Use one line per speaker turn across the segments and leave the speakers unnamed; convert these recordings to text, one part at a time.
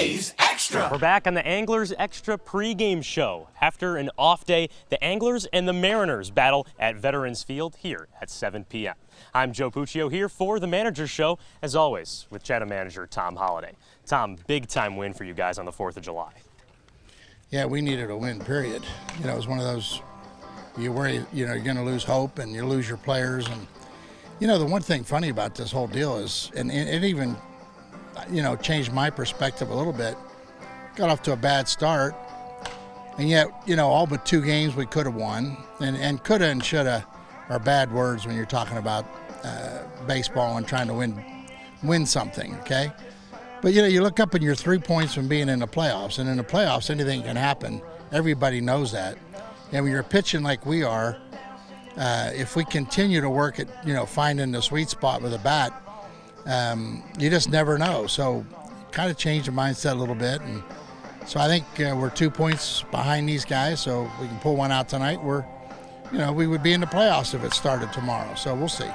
Today's Extra.
We're back on the Anglers Extra pregame show. After an off day, the Anglers and the Mariners battle at Veterans Field here at 7 p.m. I'm Joe Puccio here for the Manager Show, as always, with Chatham manager Tom Holliday. Tom, big-time win for you guys on the 4th of July.
Yeah, we needed a win, period. You know, it was one of those, you worry, you're going to lose hope and you lose your players. And, the one thing funny about this whole deal is, and it even, changed my perspective a little bit. Got off to a bad start, and yet, all but 2 games we could have won. And coulda and shoulda are bad words when you're talking about baseball and trying to win something, okay? But, you look up and you're 3 points from being in the playoffs. And in the playoffs, anything can happen. Everybody knows that. And when you're pitching like we are, if we continue to work at, finding the sweet spot with a bat, you just never know. So kind of changed the mindset a little bit. And so I think we're 2 points behind these guys. So we can pull one out tonight. We would be in the playoffs if it started tomorrow. So we'll see.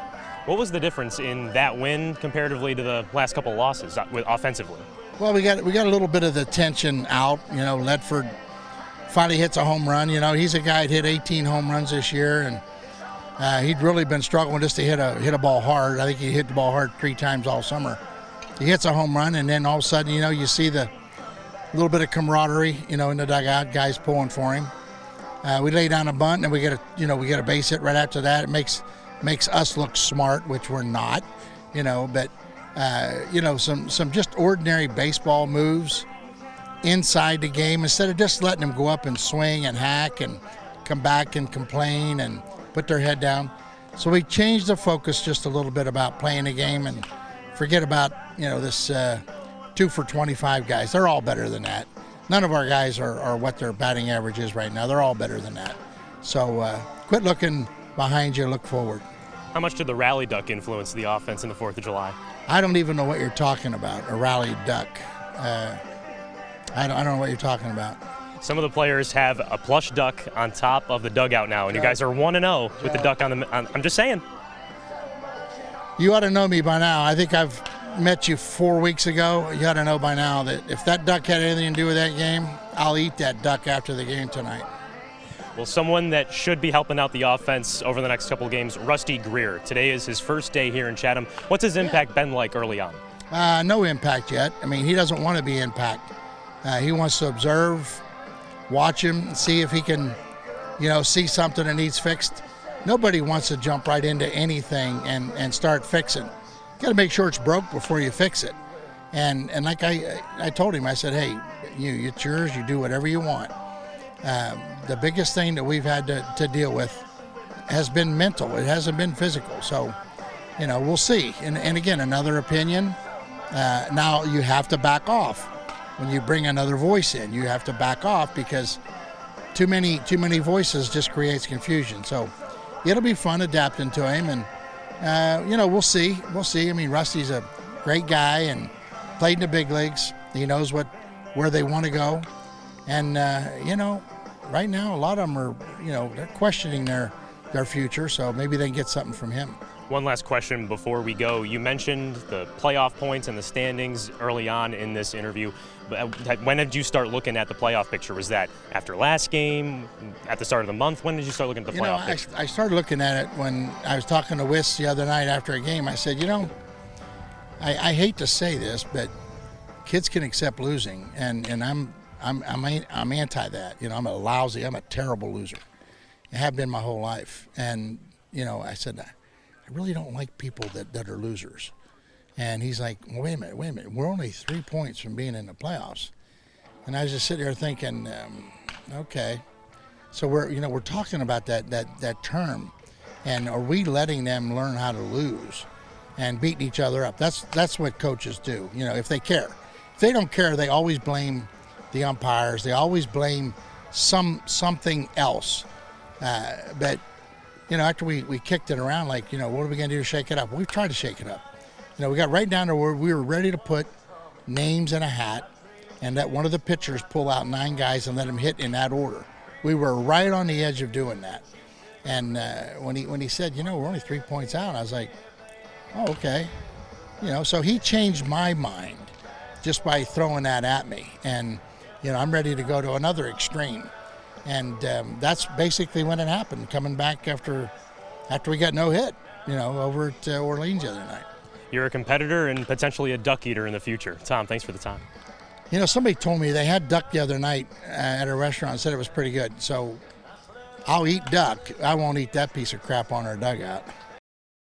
What was the difference in that win comparatively to the last couple of losses offensively?
Well, we got a little bit of the tension out. Ledford finally hits a home run. He's a guy that hit 18 home runs this year, and he'd really been struggling just to hit a ball hard. I think he hit the ball hard 3 times all summer. He hits a home run, and then all of a sudden, you see the little bit of camaraderie, in the dugout, guys pulling for him. We lay down a bunt, and we get a base hit right after that. It makes us look smart, which we're not, but some just ordinary baseball moves inside the game instead of just letting them go up and swing and hack and come back and complain and put their head down. So we changed the focus just a little bit about playing the game and forget about, this 2 for 25 guys. They're all better than that. None of our guys are what their batting average is right now. They're all better than that. So quit looking behind you, look forward.
How much did the rally duck influence the offense in the 4th of July?
I don't even know what you're talking about, a rally duck. I don't know what you're talking about.
Some of the players have a plush duck on top of the dugout now, and you guys are 1-0 with the duck on the. I'm just saying.
You ought to know me by now. I think I've met you 4 weeks ago. You ought to know by now that if that duck had anything to do with that game, I'll eat that duck after the game tonight.
Well, someone that should be helping out the offense over the next couple of games, Rusty Greer. Today is his first day here in Chatham. What's his impact been like early on?
No impact yet. I mean, he doesn't want to be impact. He wants to observe, watch him, see if he can, see something that needs fixed. Nobody wants to jump right into anything and start fixing. You got to make sure it's broke before you fix it. And like I told him, I said, hey, it's yours. You do whatever you want. The biggest thing that we've had to deal with has been mental. It hasn't been physical. So, we'll see. And again, another opinion. Now you have to back off. When you bring another voice in, you have to back off because too many voices just creates confusion. So it'll be fun adapting to him, and we'll see. I mean, Rusty's a great guy and played in the big leagues. He knows where they want to go, and right now a lot of them are they're questioning their future. So maybe they can get something from him.
One last question before we go. You mentioned the playoff points and the standings early on in this interview. When did you start looking at the playoff picture? Was that after last game, at the start of the month? When did you start looking at the playoff picture?
I started looking at it when I was talking to Wiss the other night after a game. I said, I hate to say this, but kids can accept losing, and I'm anti that. I'm a terrible loser. I have been my whole life, and I said, I really don't like people that are losers. And he's like, well, wait a minute. We're only 3 points from being in the playoffs. And I was just sitting there thinking, okay. So we're talking about that term. And are we letting them learn how to lose and beating each other up? That's what coaches do, if they care. If they don't care, they always blame the umpires. They always blame something else. But after we kicked it around, what are we going to do to shake it up? We've tried to shake it up. We got right down to where we were ready to put names in a hat and let one of the pitchers pull out 9 guys and let them hit in that order. We were right on the edge of doing that. And when he said, we're only 3 points out, I was like, oh, okay. So he changed my mind. just by throwing that at me. And, you know, I'm ready to go to another extreme. And that's basically when it happened, coming back after we got no hit, you know, over at Orleans the other night.
You're a competitor and potentially a duck eater in the future. Tom, thanks for the time.
You know, somebody told me they had duck the other night at a restaurant and said it was pretty good. So I'll eat duck. I won't eat that piece of crap on our dugout.